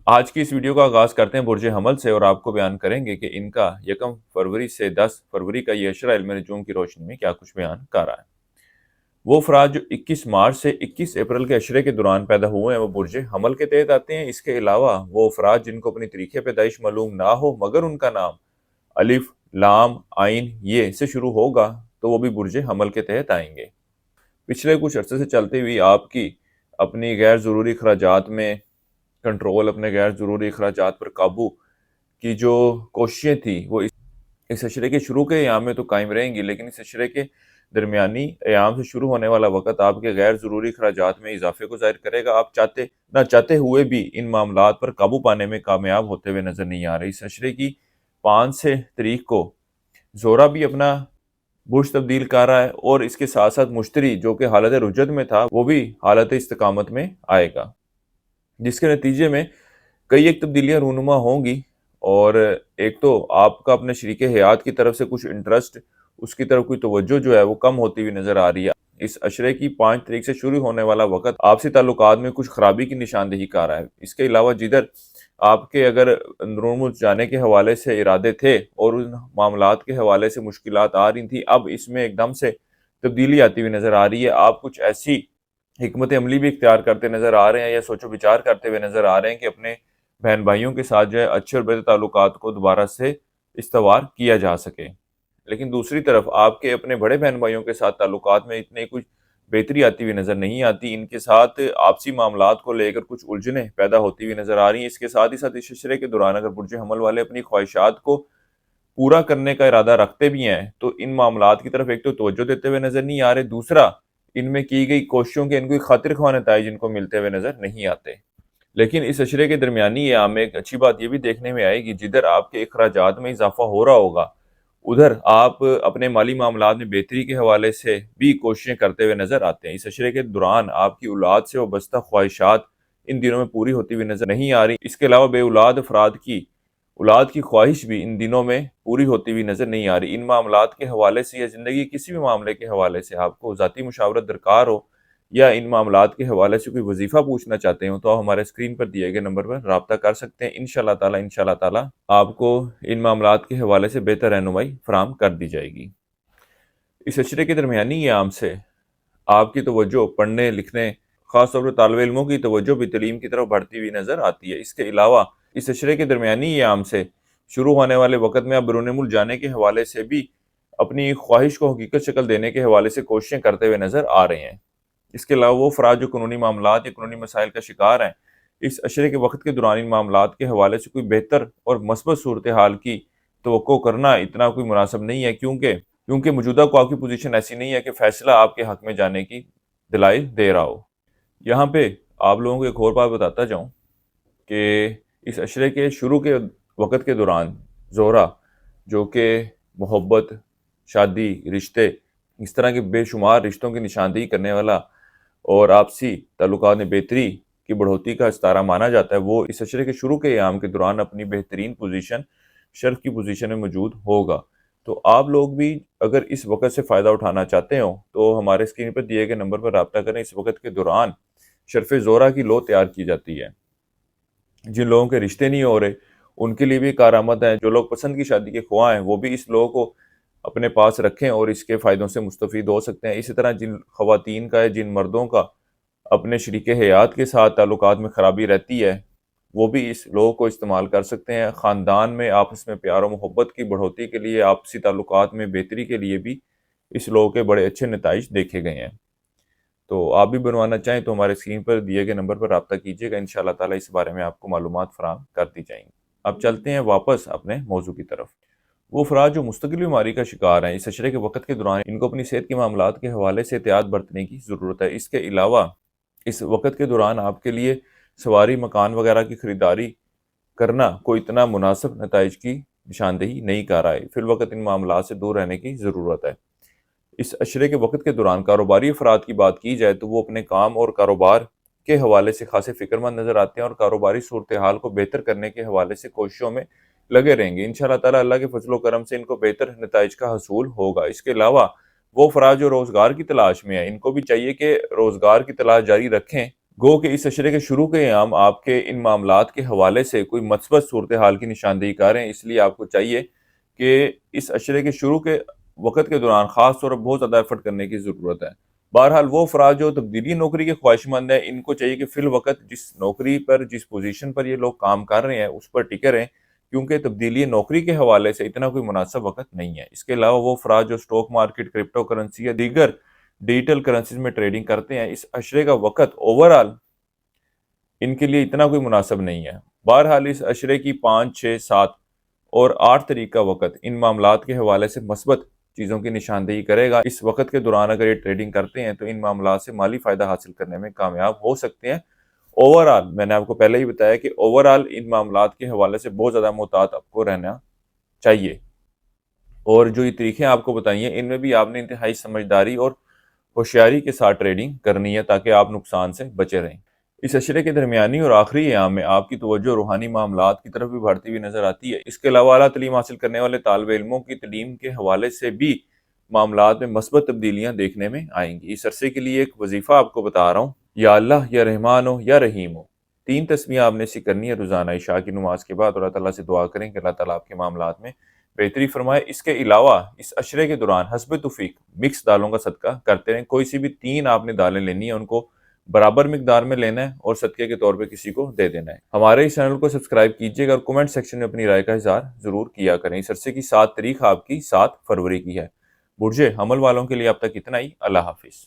آج کی اس ویڈیو کا آغاز کرتے ہیں برج حمل سے اور آپ کو بیان کریں گے کہ ان کا 1 فروری سے 10 فروری کا یہ اشرہ علم نجوم کی روشنی میں کیا کچھ بیان کر رہا ہے۔ وہ افراد جو 21 مارچ سے 21 اپریل کے اشرے کے دوران پیدا ہوئے ہیں وہ برج حمل کے تحت آتے ہیں۔ اس کے علاوہ وہ افراد جن کو اپنی تاریخ پیدائش معلوم نہ ہو مگر ان کا نام الف لام عین یہ سے شروع ہوگا تو وہ بھی برج حمل کے تحت آئیں گے۔ پچھلے کچھ عرصے سے چلتے ہوئی آپ کی اپنی غیر ضروری اخراجات میں کنٹرول، اپنے غیر ضروری اخراجات پر قابو کی جو کوششیں تھیں وہ اس اشرے کے شروع کے ایام میں تو قائم رہیں گی، لیکن اس اشرے کے درمیانی ایام سے شروع ہونے والا وقت آپ کے غیر ضروری اخراجات میں اضافے کو ظاہر کرے گا۔ آپ چاہتے نہ چاہتے ہوئے بھی ان معاملات پر قابو پانے میں کامیاب ہوتے ہوئے نظر نہیں آ رہے۔ اس اشرے کی 5 تاریخ کو زہرہ بھی اپنا برج تبدیل کر رہا ہے اور اس کے ساتھ ساتھ مشتری جو کہ حالت رجت میں تھا وہ بھی حالت استقامت میں آئے گا، جس کے نتیجے میں کئی ایک تبدیلیاں رونما ہوں گی۔ اور ایک تو آپ کا اپنے شریک حیات کی طرف سے کچھ انٹرسٹ، اس کی طرف کوئی توجہ جو ہے وہ کم ہوتی ہوئی نظر آ رہی ہے۔ اس اشرے کی 5 تاریخ سے شروع ہونے والا وقت آپسی تعلقات میں کچھ خرابی کی نشاندہی کر رہا ہے۔ اس کے علاوہ جدھر آپ کے اگر اندرون ملک جانے کے حوالے سے ارادے تھے اور ان معاملات کے حوالے سے مشکلات آ رہی تھیں، اب اس میں ایک دم سے تبدیلی آتی ہوئی نظر آ رہی ہے۔ آپ کچھ ایسی حکمت عملی بھی اختیار کرتے نظر آ رہے ہیں یا سوچ و بچار کرتے ہوئے نظر آ رہے ہیں کہ اپنے بہن بھائیوں کے ساتھ جو ہے اچھے اور بہتر تعلقات کو دوبارہ سے استوار کیا جا سکے۔ لیکن دوسری طرف آپ کے اپنے بڑے بہن بھائیوں کے ساتھ تعلقات میں اتنے کچھ بہتری آتی ہوئی نظر نہیں آتی۔ ان کے ساتھ آپسی معاملات کو لے کر کچھ الجھنیں پیدا ہوتی ہوئی نظر آ رہی ہیں۔ اس کے ساتھ ہی ساتھ اس اشرے کے دوران اگر برج حمل والے اپنی خواہشات کو پورا کرنے کا ارادہ رکھتے بھی ہیں تو ان معاملات کی طرف ایک تو توجہ دیتے ہوئے نظر نہیں آ رہے، دوسرا ان میں کی گئی کوششوں کے ان کو خاطر خواہ نتائج ان کو ملتے ہوئے نظر نہیں آتے۔ لیکن اس اشرے کے درمیانی ایام میں ایک اچھی بات یہ بھی دیکھنے میں آئے گی، جدھر آپ کے اخراجات میں اضافہ ہو رہا ہوگا ادھر آپ اپنے مالی معاملات میں بہتری کے حوالے سے بھی کوششیں کرتے ہوئے نظر آتے ہیں۔ اس اشرے کے دوران آپ کی اولاد سے وابستہ خواہشات ان دنوں میں پوری ہوتی ہوئی نظر نہیں آ رہی۔ اس کے علاوہ بے اولاد افراد کی اولاد کی خواہش بھی ان دنوں میں پوری ہوتی ہوئی نظر نہیں آ رہی۔ ان معاملات کے حوالے سے یا زندگی کسی بھی معاملے کے حوالے سے آپ کو ذاتی مشاورت درکار ہو یا ان معاملات کے حوالے سے کوئی وظیفہ پوچھنا چاہتے ہوں تو آپ ہمارے اسکرین پر دیے گئے نمبر پر رابطہ کر سکتے ہیں۔ انشاءاللہ تعالی آپ کو ان معاملات کے حوالے سے بہتر رہنمائی فراہم کر دی جائے گی۔ اس اشرے کے درمیانی ایام سے آپ کی توجہ پڑھنے لکھنے، خاص طور پر طالب علموں کی توجہ بھی تعلیم کی طرف بڑھتی ہوئی نظر آتی ہے۔ اس کے علاوہ اس اشرے کے درمیانی ایام سے شروع ہونے والے وقت میں آپ بیرون ملک جانے کے حوالے سے بھی اپنی خواہش کو حقیقت شکل دینے کے حوالے سے کوششیں کرتے ہوئے نظر آ رہے ہیں۔ اس کے علاوہ وہ افراد جو قانونی معاملات یا قانونی مسائل کا شکار ہیں، اس اشرے کے وقت کے دوران ان معاملات کے حوالے سے کوئی بہتر اور مثبت صورتحال کی توقع کرنا اتنا کوئی مناسب نہیں ہے، کیونکہ موجودہ کو آپ کی پوزیشن ایسی نہیں ہے کہ فیصلہ آپ کے حق میں جانے کی دلائل دے رہا ہو۔ یہاں پہ آپ لوگوں کو ایک اور بات بتاتا جاؤں کہ اس اشرے کے شروع کے وقت کے دوران زہرہ جو کہ محبت، شادی، رشتے، اس طرح کے بے شمار رشتوں کی نشاندہی کرنے والا اور آپسی تعلقات میں بہتری کی بڑھوتی کا ستارہ مانا جاتا ہے، وہ اس اشرے کے شروع کے ایام کے دوران اپنی بہترین پوزیشن، شرف کی پوزیشن میں موجود ہوگا۔ تو آپ لوگ بھی اگر اس وقت سے فائدہ اٹھانا چاہتے ہوں تو ہمارے اسکرین پر دیے گئے نمبر پر رابطہ کریں۔ اس وقت کے دوران شرف زہرہ کی لو تیار کی جاتی ہے۔ جن لوگوں کے رشتے نہیں ہو رہے ان کے لیے بھی کارآمد ہے۔ جو لوگ پسند کی شادی کے خواہاں ہیں وہ بھی اس لو کو اپنے پاس رکھیں اور اس کے فائدوں سے مستفید ہو سکتے ہیں۔ اسی طرح جن خواتین کا ہے، جن مردوں کا اپنے شریک حیات کے ساتھ تعلقات میں خرابی رہتی ہے، وہ بھی اس لو کو استعمال کر سکتے ہیں۔ خاندان میں آپس میں پیار و محبت کی بڑھوتی کے لیے، آپسی تعلقات میں بہتری کے لیے بھی اس لو کے بڑے اچھے نتائج دیکھے گئے ہیں۔ تو آپ بھی بنوانا چاہیں تو ہمارے اسکرین پر دیے گئے نمبر پر رابطہ کیجیے گا، انشاءاللہ تعالی اس بارے میں آپ کو معلومات فراہم کر دی جائیں گی۔ اب چلتے ہیں واپس اپنے موضوع کی طرف۔ وہ افراد جو مستقل بیماری کا شکار ہیں، اس اشرے کے وقت کے دوران ان کو اپنی صحت کے معاملات کے حوالے سے احتیاط برتنے کی ضرورت ہے۔ اس کے علاوہ اس وقت کے دوران آپ کے لیے سواری، مکان وغیرہ کی خریداری کرنا کوئی اتنا مناسب نتائج کی نشاندہی نہیں کر رہا ہے۔ فی الوقت ان معاملات سے دور رہنے کی ضرورت ہے۔ اس اشرے کے وقت کے دوران کاروباری افراد کی بات کی جائے تو وہ اپنے کام اور کاروبار کے حوالے سے خاصے فکر مند نظر آتے ہیں اور کاروباری صورتحال کو بہتر کرنے کے حوالے سے کوششوں میں لگے رہیں گے۔ انشاءاللہ تعالی اللہ کے فضل و کرم سے ان کو بہتر نتائج کا حصول ہوگا۔ اس کے علاوہ وہ افراد جو روزگار کی تلاش میں ہیں، ان کو بھی چاہیے کہ روزگار کی تلاش جاری رکھیں، گو کہ اس اشرے کے شروع کے ایام آپ کے ان معاملات کے حوالے سے کوئی مثبت صورتحال کی نشاندہی کر ہیں، اس لیے آپ کو چاہیے کہ اس اشرے کے شروع کے وقت کے دوران خاص طور پر بہت زیادہ ایفرٹ کرنے کی ضرورت ہے۔ بہرحال وہ افراد جو تبدیلی نوکری کے خواہش مند ہیں، ان کو چاہیے کہ فی الوقت جس نوکری پر، جس پوزیشن پر یہ لوگ کام کر رہے ہیں اس پر ٹکے رہیں، کیونکہ تبدیلی نوکری کے حوالے سے اتنا کوئی مناسب وقت نہیں ہے۔ اس کے علاوہ وہ افراد جو سٹاک مارکیٹ، کرپٹو کرنسی یا دیگر ڈیجیٹل کرنسیز میں ٹریڈنگ کرتے ہیں، اس اشرے کا وقت اوورال ان کے لیے اتنا کوئی مناسب نہیں ہے۔ بہرحال اس اشرے کی 5، 6، 7 اور 8 تاریخ کا وقت ان معاملات کے حوالے سے مثبت چیزوں کی نشاندہی کرے گا۔ اس وقت کے دوران اگر یہ ٹریڈنگ کرتے ہیں تو ان معاملات سے مالی فائدہ حاصل کرنے میں کامیاب ہو سکتے ہیں۔ اوورال میں نے آپ کو پہلے ہی بتایا کہ اوورال ان معاملات کے حوالے سے بہت زیادہ محتاط آپ کو رہنا چاہیے، اور جو یہ طریقے آپ کو بتائی ہیں ان میں بھی آپ نے انتہائی سمجھداری اور ہوشیاری کے ساتھ ٹریڈنگ کرنی ہے تاکہ آپ نقصان سے بچے رہیں۔ اس اشرے کے درمیانی اور آخری ایام میں آپ کی توجہ روحانی معاملات کی طرف بھی بڑھتی ہوئی نظر آتی ہے۔ اس کے علاوہ اعلیٰ تعلیم حاصل کرنے والے طالب علموں کی تعلیم کے حوالے سے بھی معاملات میں مثبت تبدیلیاں دیکھنے میں آئیں گی۔ اس عرصے کے لیے ایک وظیفہ آپ کو بتا رہا ہوں، یا اللہ، یا رحمان ہو، یا رحیم ہو، 3 تسمیہ آپ نے اسی کرنی ہے روزانہ عشاء کی نماز کے بعد، اور اللہ تعالیٰ سے دعا کریں کہ اللہ تعالیٰ آپ کے معاملات میں بہتری فرمائے۔ اس کے علاوہ اس اشرے کے دوران حسب توفیق مکس دالوں کا صدقہ کرتے رہیں۔ کوئی سی بھی 3 آپ نے دالیں لینی ہیں، ان کو برابر مقدار میں لینا ہے اور صدقے کے طور پہ کسی کو دے دینا ہے۔ ہمارے اس چینل کو سبسکرائب کیجیے گا اور کمنٹ سیکشن میں اپنی رائے کا اظہار ضرور کیا کریں۔ اس عرصے کی 7 تاریخ آپ کی 7 فروری کی ہے۔ برج حمل والوں کے لیے اب تک اتنا ہی۔ اللہ حافظ۔